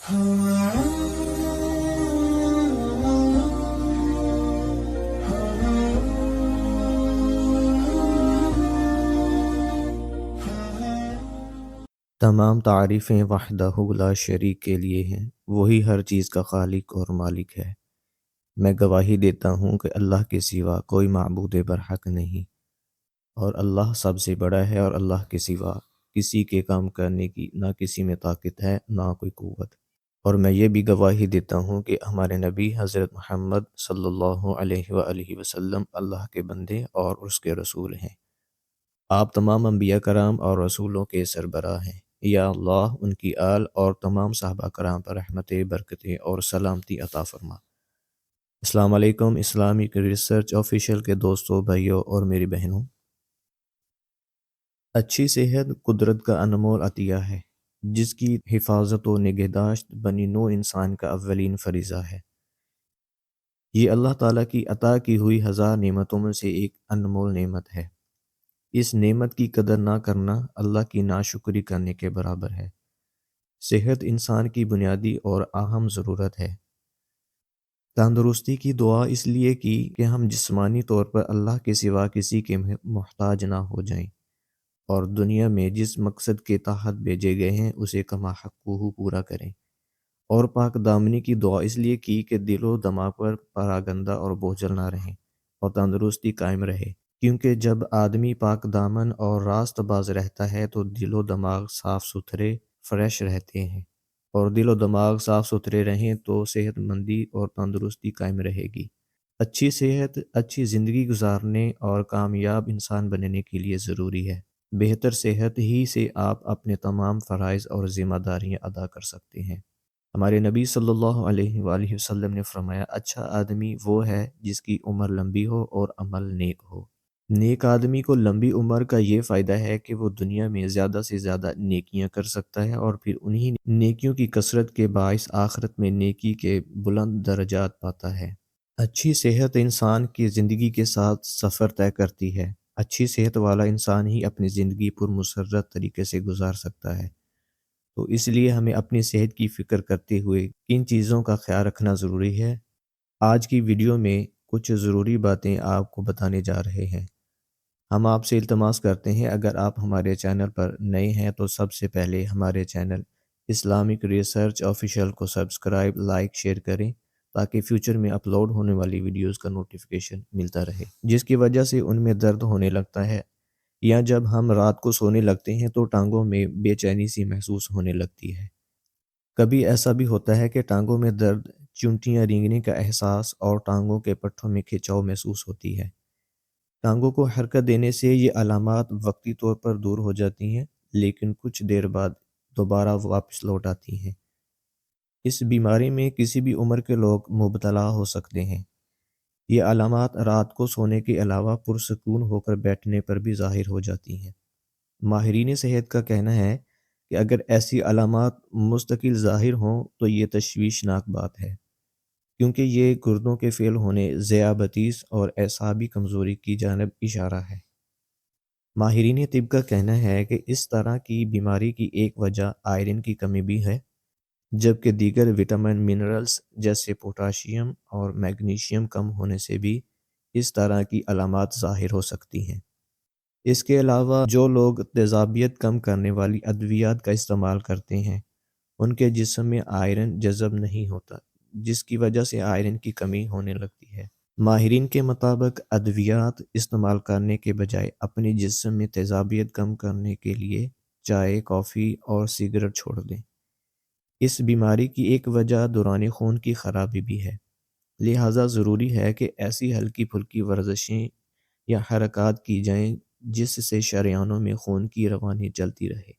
تمام تعریفیں وحدہ لا شریک کے لیے ہیں، وہی ہر چیز کا خالق اور مالک ہے۔ میں گواہی دیتا ہوں کہ اللہ کے سوا کوئی معبود برحق نہیں، اور اللہ سب سے بڑا ہے، اور اللہ کے سوا کسی کے کام کرنے کی نہ کسی میں طاقت ہے نہ کوئی قوت۔ اور میں یہ بھی گواہی دیتا ہوں کہ ہمارے نبی حضرت محمد صلی اللہ علیہ وآلہ وسلم اللہ کے بندے اور اس کے رسول ہیں۔ آپ تمام انبیاء کرام اور رسولوں کے سربراہ ہیں۔ یا اللہ ان کی آل اور تمام صحابہ کرام پر رحمتیں، برکتیں اور سلامتی عطا فرما۔ السلام علیکم اسلامک ریسرچ آفیشیل کے دوستوں، بھائیوں اور میری بہنوں۔ اچھی صحت قدرت کا انمول عطیہ ہے، جس کی حفاظت و نگہداشت بنی نوع انسان کا اولین فریضہ ہے۔ یہ اللہ تعالیٰ کی عطا کی ہوئی ہزار نعمتوں میں سے ایک انمول نعمت ہے۔ اس نعمت کی قدر نہ کرنا اللہ کی ناشکری کرنے کے برابر ہے۔ صحت انسان کی بنیادی اور اہم ضرورت ہے۔ تندرستی کی دعا اس لیے کی کہ ہم جسمانی طور پر اللہ کے سوا کسی کے محتاج نہ ہو جائیں، اور دنیا میں جس مقصد کے تحت بھیجے گئے ہیں اسے کما حقہ پورا کریں۔ اور پاک دامنی کی دعا اس لیے کی کہ دل و دماغ پر پراگندہ اور بوجھل نہ رہیں اور تندرستی قائم رہے، کیونکہ جب آدمی پاک دامن اور راست باز رہتا ہے تو دل و دماغ صاف ستھرے فریش رہتے ہیں، اور دل و دماغ صاف ستھرے رہیں تو صحت مندی اور تندرستی قائم رہے گی۔ اچھی صحت اچھی زندگی گزارنے اور کامیاب انسان بننے کے لیے ضروری ہے۔ بہتر صحت ہی سے آپ اپنے تمام فرائض اور ذمہ داریاں ادا کر سکتے ہیں۔ ہمارے نبی صلی اللہ علیہ وآلہ وسلم نے فرمایا، اچھا آدمی وہ ہے جس کی عمر لمبی ہو اور عمل نیک ہو۔ نیک آدمی کو لمبی عمر کا یہ فائدہ ہے کہ وہ دنیا میں زیادہ سے زیادہ نیکیاں کر سکتا ہے، اور پھر انہی نیکیوں کی کثرت کے باعث آخرت میں نیکی کے بلند درجات پاتا ہے۔ اچھی صحت انسان کی زندگی کے ساتھ سفر طے کرتی ہے۔ اچھی صحت والا انسان ہی اپنی زندگی پر مسرت طریقے سے گزار سکتا ہے۔ تو اس لیے ہمیں اپنی صحت کی فکر کرتے ہوئے کن چیزوں کا خیال رکھنا ضروری ہے۔ آج کی ویڈیو میں کچھ ضروری باتیں آپ کو بتانے جا رہے ہیں۔ ہم آپ سے التماس کرتے ہیں، اگر آپ ہمارے چینل پر نئے ہیں تو سب سے پہلے ہمارے چینل اسلامک ریسرچ آفیشیل کو سبسکرائب، لائک، شیئر کریں، تاکہ فیوچر میں اپلوڈ ہونے والی ویڈیوز کا نوٹیفیکیشن ملتا رہے، جس کی وجہ سے ان میں درد ہونے لگتا ہے، یا جب ہم رات کو سونے لگتے ہیں تو ٹانگوں میں بے چینی سی محسوس ہونے لگتی ہے۔ کبھی ایسا بھی ہوتا ہے کہ ٹانگوں میں درد، چونٹیاں رینگنے کا احساس اور ٹانگوں کے پٹھوں میں کھچاؤ محسوس ہوتی ہے۔ ٹانگوں کو حرکت دینے سے یہ علامات وقتی طور پر دور ہو جاتی ہیں، لیکن کچھ دیر بعد دوبارہ واپس لوٹ آتی ہیں۔ اس بیماری میں کسی بھی عمر کے لوگ مبتلا ہو سکتے ہیں۔ یہ علامات رات کو سونے کے علاوہ پرسکون ہو کر بیٹھنے پر بھی ظاہر ہو جاتی ہیں۔ ماہرین صحت کا کہنا ہے کہ اگر ایسی علامات مستقل ظاہر ہوں تو یہ تشویشناک بات ہے، کیونکہ یہ گردوں کے فیل ہونے، ذیابیطس اور اعصابی کمزوری کی جانب اشارہ ہے۔ ماہرین طب کا کہنا ہے کہ اس طرح کی بیماری کی ایک وجہ آئرن کی کمی بھی ہے، جبکہ دیگر وٹامن منرلز جیسے پوٹاشیم اور میگنیشیم کم ہونے سے بھی اس طرح کی علامات ظاہر ہو سکتی ہیں۔ اس کے علاوہ جو لوگ تیزابیت کم کرنے والی ادویات کا استعمال کرتے ہیں، ان کے جسم میں آئرن جذب نہیں ہوتا، جس کی وجہ سے آئرن کی کمی ہونے لگتی ہے۔ ماہرین کے مطابق ادویات استعمال کرنے کے بجائے اپنے جسم میں تیزابیت کم کرنے کے لیے چائے، کافی اور سگریٹ چھوڑ دیں۔ اس بیماری کی ایک وجہ دوران خون کی خرابی بھی ہے، لہٰذا ضروری ہے کہ ایسی ہلکی پھلکی ورزشیں یا حرکات کی جائیں جس سے شریانوں میں خون کی روانی چلتی رہے۔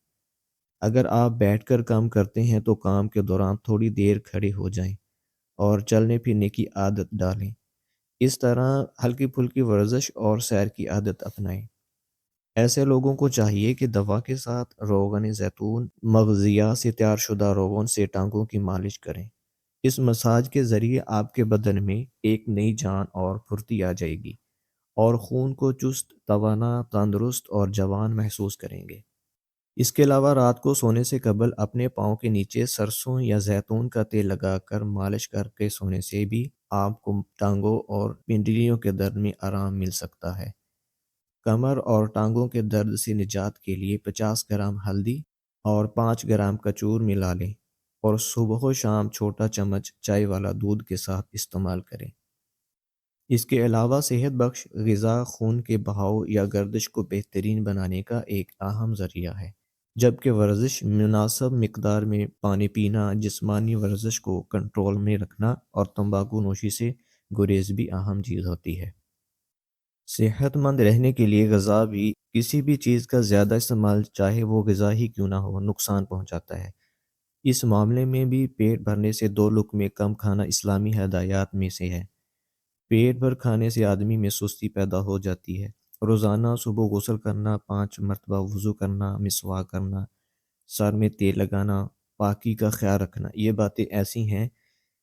اگر آپ بیٹھ کر کام کرتے ہیں تو کام کے دوران تھوڑی دیر کھڑے ہو جائیں اور چلنے پھرنے کی عادت ڈالیں۔ اس طرح ہلکی پھلکی ورزش اور سیر کی عادت اپنائیں۔ ایسے لوگوں کو چاہیے کہ دوا کے ساتھ روغن زیتون مغزیہ سے تیار شدہ روغن سے ٹانگوں کی مالش کریں۔ اس مساج کے ذریعے آپ کے بدن میں ایک نئی جان اور پھرتی آ جائے گی، اور خون کو چست، توانا، تندرست اور جوان محسوس کریں گے۔ اس کے علاوہ رات کو سونے سے قبل اپنے پاؤں کے نیچے سرسوں یا زیتون کا تیل لگا کر مالش کر کے سونے سے بھی آپ کو ٹانگوں اور پنڈلیوں کے درد میں آرام مل سکتا ہے۔ کمر اور ٹانگوں کے درد سے نجات کے لیے 50 گرام ہلدی اور 5 گرام کچور ملا لیں اور صبح و شام چھوٹا چمچ چائے والا دودھ کے ساتھ استعمال کریں۔ اس کے علاوہ صحت بخش غذا خون کے بہاؤ یا گردش کو بہترین بنانے کا ایک اہم ذریعہ ہے، جبکہ ورزش، مناسب مقدار میں پانی پینا، جسمانی ورزش کو کنٹرول میں رکھنا اور تمباکو نوشی سے گریز بھی اہم چیز ہوتی ہے۔ صحت مند رہنے کے لیے غذا بھی کسی بھی چیز کا زیادہ استعمال، چاہے وہ غذا ہی کیوں نہ ہو، نقصان پہنچاتا ہے۔ اس معاملے میں بھی پیٹ بھرنے سے 2 لقمے کم کھانا اسلامی ہدایات میں سے ہے۔ پیٹ بھر کھانے سے آدمی میں سستی پیدا ہو جاتی ہے۔ روزانہ صبح غسل کرنا، 5 مرتبہ وضو کرنا، مسواک کرنا، سر میں تیل لگانا، پاکی کا خیال رکھنا، یہ باتیں ایسی ہیں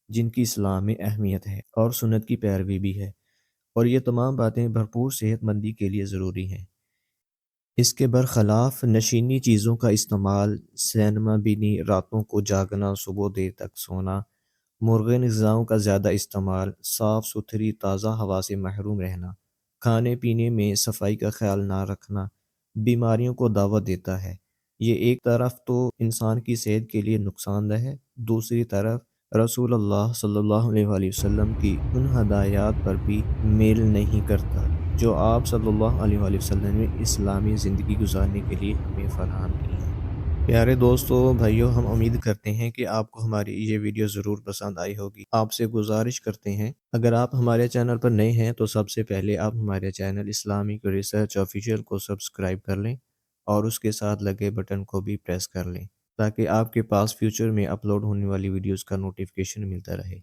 جن کی اسلام میں اہمیت ہے اور سنت کی پیروی بھی ہے، اور یہ تمام باتیں بھرپور صحت مندی کے لیے ضروری ہیں۔ اس کے برخلاف نشیلی چیزوں کا استعمال، سینما بینی، راتوں کو جاگنا، صبح دیر تک سونا، مرغن غذاؤں کا زیادہ استعمال، صاف ستھری تازہ ہوا سے محروم رہنا، کھانے پینے میں صفائی کا خیال نہ رکھنا بیماریوں کو دعوت دیتا ہے۔ یہ ایک طرف تو انسان کی صحت کے لیے نقصان دہ ہے، دوسری طرف رسول اللہ صلی اللہ علیہ وآلہ وسلم کی ان ہدایات پر بھی میل نہیں کرتا جو آپ صلی اللہ علیہ وآلہ وسلم نے اسلامی زندگی گزارنے کے لیے ہمیں فراہم کی ہیں۔ پیارے دوستو، بھائیو، ہم امید کرتے ہیں کہ آپ کو ہماری یہ ویڈیو ضرور پسند آئی ہوگی۔ آپ سے گزارش کرتے ہیں، اگر آپ ہمارے چینل پر نئے ہیں تو سب سے پہلے آپ ہمارے چینل اسلامک ریسرچ آفیشیل کو سبسکرائب کر لیں اور اس کے ساتھ لگے بٹن کو بھی پریس کر لیں تاکہ آپ کے پاس فیوچر میں اپلوڈ ہونے والی ویڈیوز کا نوٹیفیکیشن ملتا رہے۔